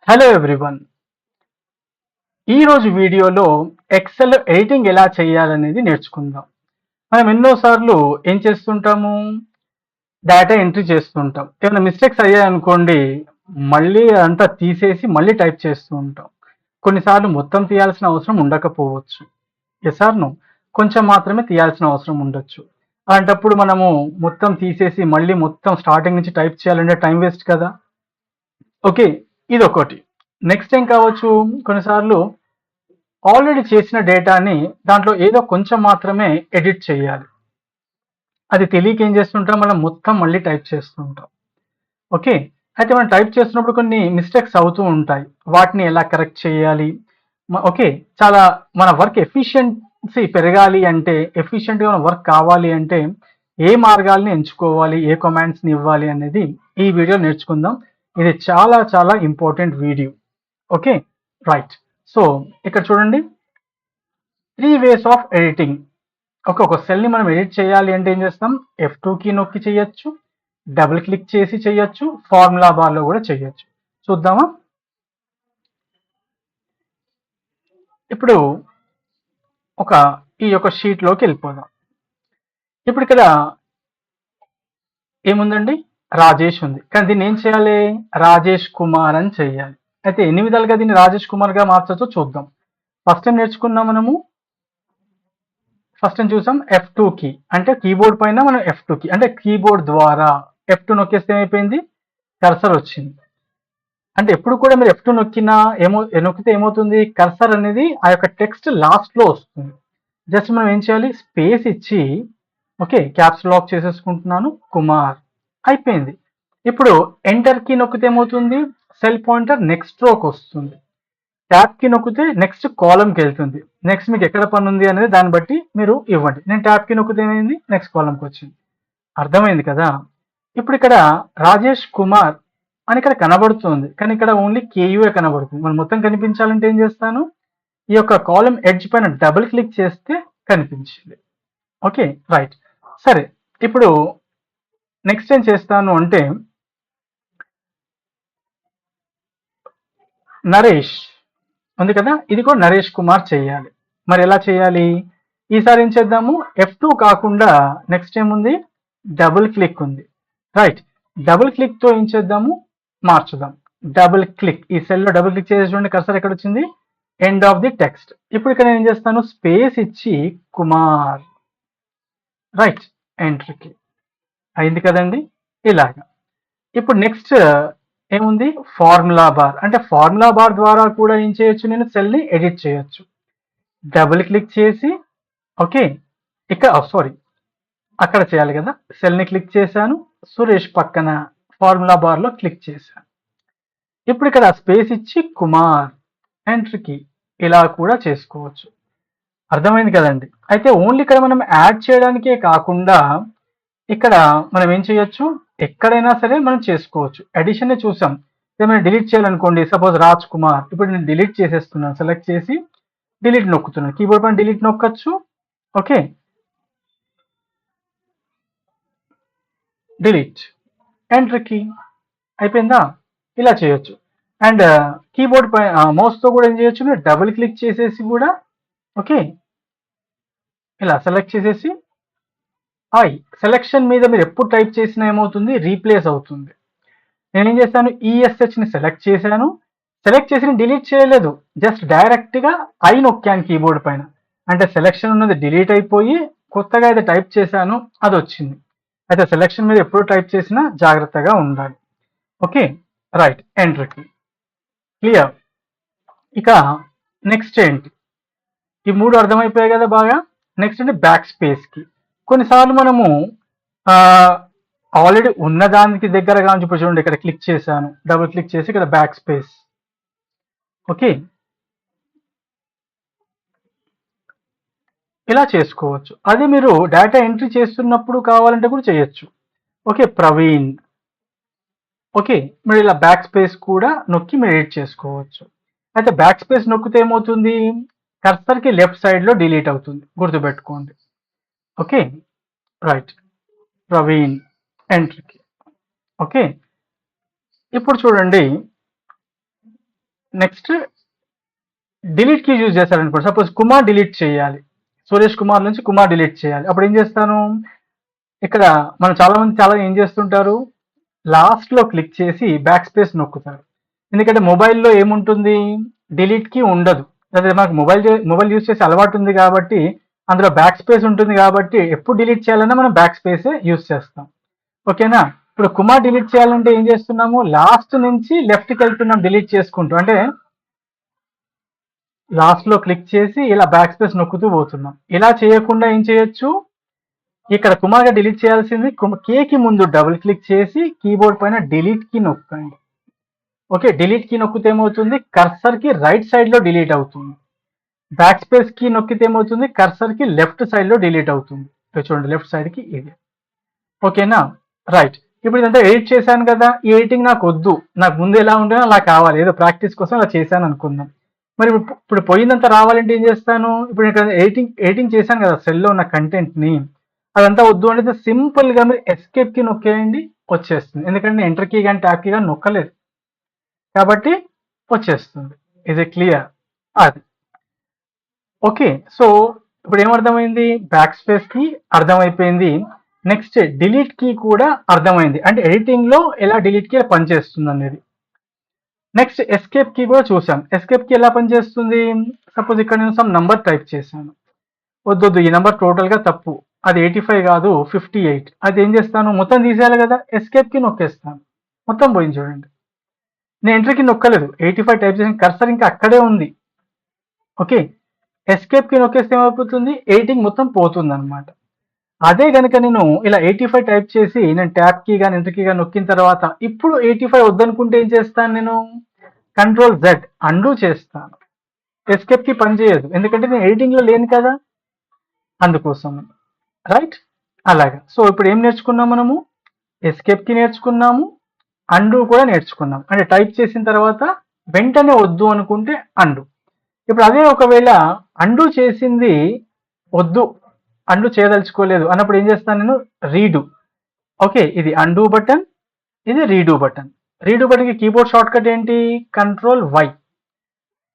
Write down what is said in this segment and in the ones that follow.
Hello everyone. ఈరోజు వీడియోలో XL editing ఎలా చేయాలనేది నేర్చుకుందాం. మనం ఎన్నోసార్లు ఏం చేస్తుంటాము, డేటా ఎంట్రీ చేస్తుంటాం. ఏమైనా మిస్టేక్స్ అయ్యాయనుకోండి, మళ్ళీ అదంతా తీసేసి మళ్ళీ టైప్ చేస్తూ ఉంటాం. కొన్నిసార్లు మొత్తం తీయాల్సిన అవసరం ఉండకపోవచ్చు. Yes or no? కొంచెం మాత్రమే తీయాల్సిన అవసరం ఉండొచ్చు. అలాంటప్పుడు మనము మొత్తం తీసేసి మళ్ళీ మొత్తం స్టార్టింగ్ నుంచి టైప్ చేయాలంటే టైం వేస్ట్ కదా. ఓకే, ఇదొకటి. నెక్స్ట్ ఏం కావచ్చు, కొన్నిసార్లు ఆల్రెడీ చేసిన డేటాని దాంట్లో ఏదో కొంచెం మాత్రమే ఎడిట్ చేయాలి. అది తెలియక ఏం చేస్తుంటాం, మనం మొత్తం మళ్ళీ టైప్ చేస్తుంటాం. ఓకే, అయితే మనం టైప్ చేస్తున్నప్పుడు కొన్ని మిస్టేక్స్ అవుతూ ఉంటాయి. వాటిని ఎలా కరెక్ట్ చేయాలి? ఓకే, చాలా మన వర్క్ ఎఫిషియన్సీ పెరగాలి అంటే, ఎఫిషియెంట్గా మన వర్క్ కావాలి అంటే ఏ మార్గాల్ని ఎంచుకోవాలి, ఏ కమాండ్స్ని ఇవ్వాలి అనేది ఈ వీడియో నేర్చుకుందాం. ఇది చాలా చాలా important video. Okay, right. So ఇక్కడ చూడండి, 3 వేస్ ఆఫ్ ఎడిటింగ్. ఒక సెల్ని మనం ఎడిట్ చేయాలి అంటే ఏం చేస్తాం, F2 కీ నొక్కి చేయొచ్చు, డబుల్ క్లిక్ చేసి చేయొచ్చు, ఫార్ములా బార్లో కూడా చేయొచ్చు. చూద్దామా? ఇప్పుడు ఈ యొక్క షీట్లోకి వెళ్ళిపోదాం. ఇప్పుడు ఇక్కడ ఏముందండి, రాజేష్ ఉంది, కానీ దీన్ని ఏం చేయాలి, రాజేష్ కుమార్ అని చేయాలి. అయితే ఎన్ని విధాలుగా దీన్ని రాజేష్ కుమార్గా మార్చొచ్చో చూద్దాం. ఫస్ట్ టైం నేర్చుకున్నాం మనము, ఫస్ట్ టైం చూసాం F2 కీ అంటే కీబోర్డ్ పైన మనం F2 కీ అంటే కీబోర్డ్ ద్వారా F2 నొక్కేస్తే ఏమైపోయింది, కర్సర్ వచ్చింది. అంటే ఎప్పుడు కూడా మీరు F2 నొక్కితే ఏమవుతుంది, కర్సర్ అనేది ఆ యొక్క టెక్స్ట్ లాస్ట్ లో వస్తుంది. జస్ట్ మనం ఏం చేయాలి, స్పేస్ ఇచ్చి ఓకే క్యాప్స్ లాక్ చేసేసుకుంటున్నాను, కుమార్ అయిపోయింది. ఇప్పుడు ఎంటర్ కీ నొక్కితే ఏమవుతుంది, సెల్ పాయింటర్ నెక్స్ట్ రోకి వస్తుంది. ట్యాబ్ కి నొక్కితే నెక్స్ట్ కాలంకి వెళ్తుంది. నెక్స్ట్ మీకు ఎక్కడ పని ఉంది అనేది దాన్ని బట్టి మీరు ఇవ్వండి. నేను ట్యాబ్ కి నొక్కితే ఏమైంది, నెక్స్ట్ కాలంకి వచ్చింది. అర్థమైంది కదా. ఇప్పుడు ఇక్కడ రాజేష్ కుమార్ అని ఇక్కడ కనబడుతుంది, కానీ ఇక్కడ ఓన్లీ కేయుఏ కనబడుతుంది. మనం మొత్తం కనిపించాలంటే ఏం చేస్తాను, ఈ యొక్క కాలం ఎడ్జ్ పైన డబుల్ క్లిక్ చేస్తే కనిపించింది. Okay, right. సరే, ఇప్పుడు నెక్స్ట్ ఏం చేస్తాను అంటే, నరేష్ ఉంది కదా, ఇది కూడా నరేష్ కుమార్ చేయాలి. మరి ఎలా చేయాలి, ఈసారి ఏం చేద్దాము, F2 కాకుండా నెక్స్ట్ ఏముంది, డబుల్ క్లిక్ ఉంది. రైట్, డబుల్ క్లిక్ తో ఏం చేద్దాము, మార్చుదాం. డబుల్ క్లిక్, ఈ సెల్లో డబుల్ క్లిక్ చేసి చూడండి, కర్సర్ ఎక్కడ వచ్చింది, ఎండ్ ఆఫ్ ది టెక్స్ట్. ఇప్పుడు ఇక్కడ నేను ఏం చేస్తాను, స్పేస్ ఇచ్చి కుమార్, రైట్, ఎంటర్ కి అయింది కదండి, ఇలాగా. ఇప్పుడు నెక్స్ట్ ఏముంది, ఫార్ములా బార్. అంటే ఫార్ములా బార్ ద్వారా కూడా ఏం చేయొచ్చు, నేను సెల్ని ఎడిట్ చేయొచ్చు. డబుల్ క్లిక్ చేసి ఓకే, ఇక్కడ సారీ అక్కడ చేయాలి కదా, సెల్ని క్లిక్ చేశాను, సురేష్ పక్కన ఫార్ములా బార్లో క్లిక్ చేశాను. ఇప్పుడు ఇక్కడ స్పేస్ ఇచ్చి కుమార్, ఎంట్రీకి ఇలా కూడా చేసుకోవచ్చు. అర్థమైంది కదండి. అయితే ఓన్లీ ఇక్కడ మనం యాడ్ చేయడానికే కాకుండా ఇక్కడ మనం ఏం చేయొచ్చు, ఎక్కడైనా సరే మనం చేసుకోవచ్చు. అడిషన్ చూసాం, ఏమైనా డిలీట్ చేయాలనుకోండి, సపోజ్ రాజ్ కుమార్, ఇప్పుడు నేను డిలీట్ చేసేస్తున్నాను, సెలెక్ట్ చేసి డిలీట్ నొక్కుతున్నాను, కీబోర్డ్ పైన డిలీట్ నొక్కచ్చు. ఓకే, డిలీట్, ఎంటర్ కీ అయిపోయిందా, ఇలా చేయొచ్చు. అండ్ కీబోర్డ్ పై మౌస్ తో కూడా ఏం చేయొచ్చు, మీరు డబుల్ క్లిక్ చేసేసి కూడా ఓకే ఇలా సెలెక్ట్ చేసేసి సెలెక్షన్ మీద మీరు ఎప్పుడు టైప్ చేసినా ఏమవుతుంది, రీప్లేస్ అవుతుంది. నేనేం చేశాను, ESH ని సెలెక్ట్ చేశాను, సెలెక్ట్ చేసి డిలీట్ చేయలేదు, జస్ట్ డైరెక్ట్ గా ఐ నొక్కాను కీబోర్డ్ పైన, అంటే సెలెక్షన్ ఉన్నది డిలీట్ అయిపోయి కొత్తగా అయితే టైప్ చేశాను అది వచ్చింది. అయితే సెలెక్షన్ మీద ఎప్పుడు టైప్ చేసినా జాగ్రత్తగా ఉండాలి. ఓకే, రైట్, ఎంటర్ కి క్లియర్. ఇక నెక్స్ట్ ఏంటి, ఈ మూడు అర్థమైపోయాయి కదా బాగా. నెక్స్ట్ అంటే బ్యాక్ స్పేస్ కి. కొన్నిసార్లు మనము ఆల్రెడీ ఉన్న దానికి దగ్గరగా ఇప్పుడు చూడండి, ఇక్కడ క్లిక్ చేశాను, డబుల్ క్లిక్ చేసి ఇక్కడ బ్యాక్ స్పేస్ ఓకే ఇలా చేసుకోవచ్చు. అది మీరు డేటా ఎంట్రీ చేస్తున్నప్పుడు కావాలంటే కూడా చేయొచ్చు. ఓకే, ప్రవీణ్ ఓకే, మీరు ఇలా బ్యాక్ స్పేస్ కూడా నొక్కి మీరు ఎడిట్ చేసుకోవచ్చు. అయితే బ్యాక్ స్పేస్ నొక్కితే ఏమవుతుంది, కర్సర్ కి లెఫ్ట్ సైడ్ లో డిలీట్ అవుతుంది, గుర్తుపెట్టుకోండి. ఓకే, రైట్, ప్రవీణ్, ఎంట్రీకి ఓకే. ఇప్పుడు చూడండి, నెక్స్ట్ డిలీట్ కీ యూజ్ చేస్తారనుకోండి. సపోజ్ కుమార్ డిలీట్ చేయాలి, సురేష్ కుమార్ నుంచి కుమార్ డిలీట్ చేయాలి. అప్పుడు ఏం చేస్తాను, ఇక్కడ మనం చాలా ఏం చేస్తుంటారు, లాస్ట్ లో క్లిక్ చేసి బ్యాక్ స్పేస్ నొక్కుతారు. ఎందుకంటే మొబైల్లో ఏముంటుంది, డిలీట్ కి ఉండదు. అదే మనకు మొబైల్ యూజ్ చేసే అలవాటు ఉంది కాబట్టి అందులో బ్యాక్ స్పేస్ ఉంటుంది కాబట్టి ఎప్పుడు డిలీట్ చేయాలన్నా మనం బ్యాక్ స్పేస్ యూజ్ చేస్తాం. ఓకేనా. ఇప్పుడు కుమార్ డిలీట్ చేయాలంటే ఏం చేస్తున్నాము, లాస్ట్ నుంచి లెఫ్ట్ కి వెళ్తున్నాం డిలీట్ చేసుకుంటూ. అంటే లాస్ట్ లో క్లిక్ చేసి ఇలా బ్యాక్ స్పేస్ నొక్కుతూ పోతున్నాం. ఇలా చేయకుండా ఏం చేయొచ్చు, ఇక్కడ కుమార్ గా డిలీట్ చేయాల్సింది కే కి ముందు డబుల్ క్లిక్ చేసి కీబోర్డ్ పైన డిలీట్ కి నొక్కండి. ఓకే, డిలీట్ కీ నొక్కితే ఏమవుతుంది, కర్సర్ కి రైట్ సైడ్ లో డిలీట్ అవుతుంది. బ్యాక్ స్పేస్ కీ నొక్కితే ఏమవుతుంది, కర్సర్ కి లెఫ్ట్ సైడ్ లో డిలీట్ అవుతుంది. చూడండి లెఫ్ట్ సైడ్ కి ఇది. ఓకేనా, రైట్. ఇప్పుడు ఇదంతా ఎడిట్ చేశాను కదా, ఈ ఎడిటింగ్ నాకు వద్దు, నాకు ముందు ఎలా ఉంటేనో అలా కావాలి, ఏదో ప్రాక్టీస్ కోసం అలా చేశాను అనుకుందాం. మరి ఇప్పుడు పోయిందంతా రావాలంటే ఏం చేస్తాను, ఇప్పుడు ఇక్కడ ఎడిటింగ్ చేశాను కదా సెల్లో ఉన్న కంటెంట్ ని, అదంతా వద్దు అంటే సింపుల్ గా మీరు ఎస్కేప్ కి నొక్కేయండి, వచ్చేస్తుంది. ఎందుకంటే ఎంటర్ కీ కానీ ట్యాప్ కీ కానీ నొక్కలేదు కాబట్టి వచ్చేస్తుంది. ఇది క్లియర్ అది. ఓకే, సో ఇప్పుడు ఏమర్థమైంది, బ్యాక్ స్పేస్ కి అర్థమైపోయింది. నెక్స్ట్ డిలీట్ కీ కూడా అర్థమైంది, అంటే ఎడిటింగ్ లో ఎలా డిలీట్ కీ పనిచేస్తుంది అనేది. నెక్స్ట్ ఎస్కేప్ కీ కూడా చూసాం, ఎస్కేప్ కీ ఎలా పనిచేస్తుంది. సపోజ్ ఇక్కడ నేను సమ్ నంబర్ టైప్ చేశాను, వద్దు ఈ నంబర్ టోటల్ గా తప్పు, అది 85 కాదు 58. అది ఏం చేస్తాను, మొత్తం తీసేయాలి కదా, ఎస్కేప్ కి నొక్కేస్తాను, మొత్తం పోయింది. చూడండి నేను ఎంటర్ కి నొక్కలేదు, 85 టైప్ చేసిన కర్సర్ ఇంకా అక్కడే ఉంది. ఓకే, ఎస్కేప్ కి నొక్కేస్తే ఏమైపోతుంది, ఎడిటింగ్ మొత్తం పోతుంది అనమాట. అదే కనుక నేను ఇలా 85 టైప్ చేసి నేను ట్యాప్ కీ కానీ ఎంటర్ కీ కానీ నొక్కిన తర్వాత ఇప్పుడు 85 వద్దనుకుంటే ఏం చేస్తాను, నేను కంట్రోల్ Z అండూ చేస్తాను. ఎస్కేప్ కి పని చేయదు, ఎందుకంటే నేను ఎడిటింగ్ లో లేను కదా, అందుకోసం. రైట్, అలాగా. సో ఇప్పుడు ఏం నేర్చుకున్నాం మనము, ఎస్కేప్ కి నేర్చుకున్నాము, అండూ కూడా నేర్చుకున్నాం. అంటే టైప్ చేసిన తర్వాత వెంటనే వద్దు అనుకుంటే అండు. ఇప్పుడు అదే ఒకవేళ అండు చేసింది వద్దు, అండు చేయదలుచుకోలేదు అన్నప్పుడు ఏం చేస్తాను, నేను రీడు. ఓకే, ఇది అండు బటన్, ఇది రీడు బటన్. రీడు బటన్ కి కీబోర్డ్ షార్ట్ కట్ ఏంటి, కంట్రోల్ Y.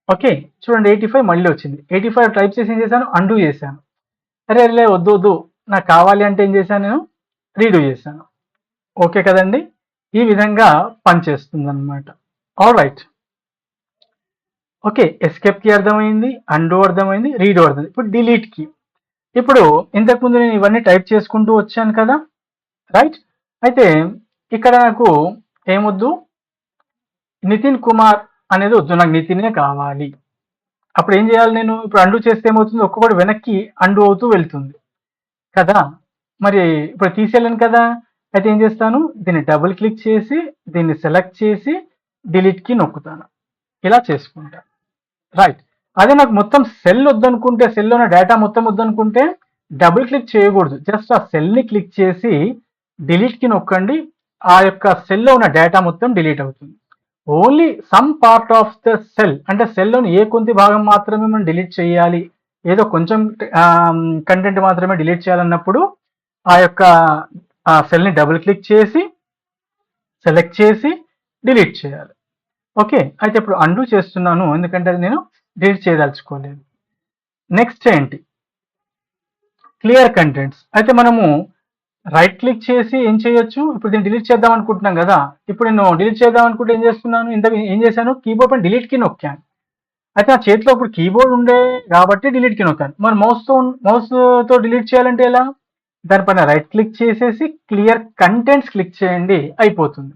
ఓకే, చూడండి 85 మళ్ళీ వచ్చింది. 85 టైప్ చేసి ఏం చేశాను, అండు చేశాను. అరే వద్దు నాకు కావాలి అంటే ఏం చేశాను, నేను రీడు చేశాను. ఓకే కదండి, ఈ విధంగా పనిచేస్తుంది అనమాట. All right. ఓకే, ఎస్కేప్ కి అర్థమైంది, అండూ అర్థమైంది, రీడు అర్థమైంది. ఇప్పుడు డిలీట్ కి. ఇప్పుడు ఇంతకుముందు నేను ఇవన్నీ టైప్ చేసుకుంటూ వచ్చాను కదా, రైట్. అయితే ఇక్కడ నాకు ఏమొద్దు, నితిన్ కుమార్ అనేది వద్దు, నాకు నితినే కావాలి. అప్పుడు ఏం చేయాలి, నేను ఇప్పుడు అండూ చేస్తే ఏమవుతుంది, ఒక్కొక్కటి వెనక్కి అండూ అవుతూ వెళ్తుంది కదా, మరి ఇప్పుడు తీసేయలేను కదా. అయితే ఏం చేస్తాను, దీన్ని డబుల్ క్లిక్ చేసి దీన్ని సెలెక్ట్ చేసి డిలీట్ కి నొక్కుతాను, ఇలా చేసుకుంటా. రైట్, అదే నాకు మొత్తం సెల్ వద్దనుకుంటే, సెల్లో ఉన్న డేటా మొత్తం వద్దనుకుంటే డబుల్ క్లిక్ చేయకూడదు, జస్ట్ ఆ సెల్ ని క్లిక్ చేసి డిలీట్ కి నొక్కండి, ఆ యొక్క సెల్లో ఉన్న డేటా మొత్తం డిలీట్ అవుతుంది. Only some part of the cell, అంటే సెల్లోని ఏ కొంత భాగం మాత్రమే మనం డిలీట్ చేయాలి, ఏదో కొంచెం కంటెంట్ మాత్రమే డిలీట్ చేయాలన్నప్పుడు ఆ యొక్క సెల్ ని డబుల్ క్లిక్ చేసి సెలెక్ట్ చేసి డిలీట్ చేయాలి. ఓకే, అయితే ఇప్పుడు అండూ చేస్తున్నాను, ఎందుకంటే అది నేను డిలీట్ చేయదలుచుకోలేదు. నెక్స్ట్ ఏంటి, క్లియర్ కంటెంట్స్. అయితే మనము రైట్ క్లిక్ చేసి ఏం చేయొచ్చు, ఇప్పుడు దీన్ని డిలీట్ చేద్దాం అనుకుంటున్నాం కదా, ఇప్పుడు నేను డిలీట్ చేద్దాం అనుకుంటే ఏం చేస్తున్నాను, ఇంత ఏం చేశాను, కీబోర్డ్ పైన డిలీట్ కి నొక్కాను. అయితే నా చేతిలో ఇప్పుడు కీబోర్డ్ ఉండే కాబట్టి డిలీట్ కి నొక్కాను. మరి మౌస్ తో డిలీట్ చేయాలంటే ఎలా, దానిపైన రైట్ క్లిక్ చేసేసి క్లియర్ కంటెంట్స్ క్లిక్ చేయండి, అయిపోతుంది.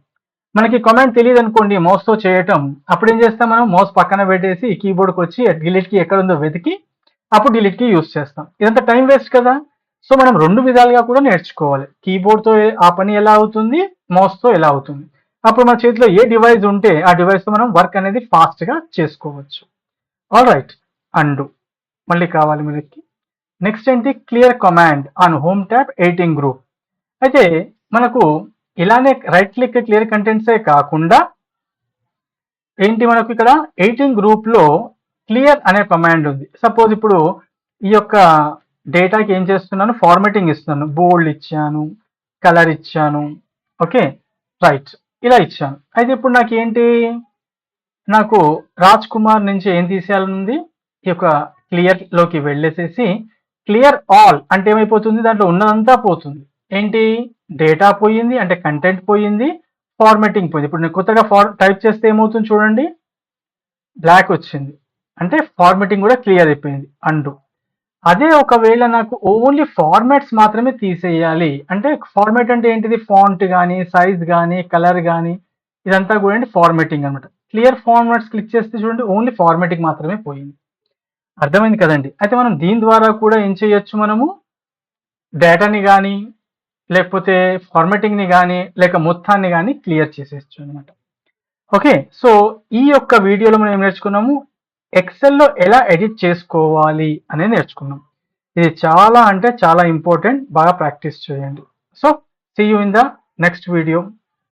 మనకి కమాండ్ తెలియదు అనుకోండి మౌస్ తో చేయటం, అప్పుడు ఏం చేస్తాం, మనం మౌస్ పక్కన పెట్టేసి కీబోర్డ్కి వచ్చి డిలీట్ కి ఎక్కడ ఉందో వెతికి అప్పుడు డిలీట్ కి యూజ్ చేస్తాం. ఇదంతా టైం వేస్ట్ కదా. సో మనం రెండు విధాలుగా కూడా నేర్చుకోవాలి, కీబోర్డ్ తో ఆ పని ఎలా అవుతుంది, మౌస్ తో ఎలా అవుతుంది. అప్పుడు మన చేతిలో ఏ డివైస్ ఉంటే ఆ డివైస్ తో మనం వర్క్ అనేది ఫాస్ట్ గా చేసుకోవచ్చు. ఆల్ రైట్, అండు మళ్ళీ కావాలి మనకి. నెక్స్ట్ ఏంటి, clear command on home tab editing group. అయితే మనకు ఇలానే రైట్ క్లిక్ క్లియర్ కంటెంట్సే కాకుండా ఏంటి, మనకు ఇక్కడ ఎడిటింగ్ గ్రూప్ లో క్లియర్ అనే కమాండ్ ఉంది. సపోజ్ ఇప్పుడు ఈ యొక్క డేటాకి ఏం చేస్తున్నాను, ఫార్మాటింగ్ ఇస్తున్నాను, బోల్డ్ ఇచ్చాను, కలర్ ఇచ్చాను. ఓకే, రైట్, ఇలా ఇచ్చాను. అయితే ఇప్పుడు నాకు ఏంటి, నాకు రాజ్ కుమార్ నుంచి ఏం తీసేయాలనుంది, ఈ యొక్క క్లియర్ లోకి వెళ్ళేసేసి క్లియర్ ఆల్ అంటే ఏమైపోతుంది, దాంట్లో ఉన్నదంతా పోతుంది. ఏంటి, డేటా పోయింది అంటే కంటెంట్ పోయింది, ఫార్మాటింగ్ పోయింది. ఇప్పుడు నేను కొత్తగా టైప్ చేస్తే ఏమవుతుంది చూడండి, బ్లాక్ వచ్చింది అంటే ఫార్మాటింగ్ కూడా క్లియర్ అయిపోయింది, అండు. అదే ఒకవేళ నాకు ఓన్లీ ఫార్మాట్స్ మాత్రమే తీసేయాలి అంటే, ఫార్మాట్ అంటే ఏంటిది, ఫాంట్ కానీ సైజ్ కానీ కలర్ కానీ ఇదంతా కూడా ఏంటి ఫార్మాటింగ్ అనమాట. క్లియర్ ఫార్మాట్స్ క్లిక్ చేస్తే చూడండి ఓన్లీ ఫార్మాటింగ్ మాత్రమే పోయింది. అర్థమైంది కదండి. అయితే మనం దీని ద్వారా కూడా ఏం చేయొచ్చు, మనము డేటాని కానీ లేకపోతే ఫార్మాటింగ్ని కానీ లేక మొత్తాన్ని కానీ క్లియర్ చేసేయచ్చు అనమాట. ఓకే, సో ఈ యొక్క వీడియోలో మనం ఏం నేర్చుకున్నాము, ఎక్సెల్లో ఎలా ఎడిట్ చేసుకోవాలి అనేది నేర్చుకున్నాం. ఇది చాలా అంటే చాలా ఇంపార్టెంట్, బాగా ప్రాక్టీస్ చేయండి. So see you in the next video.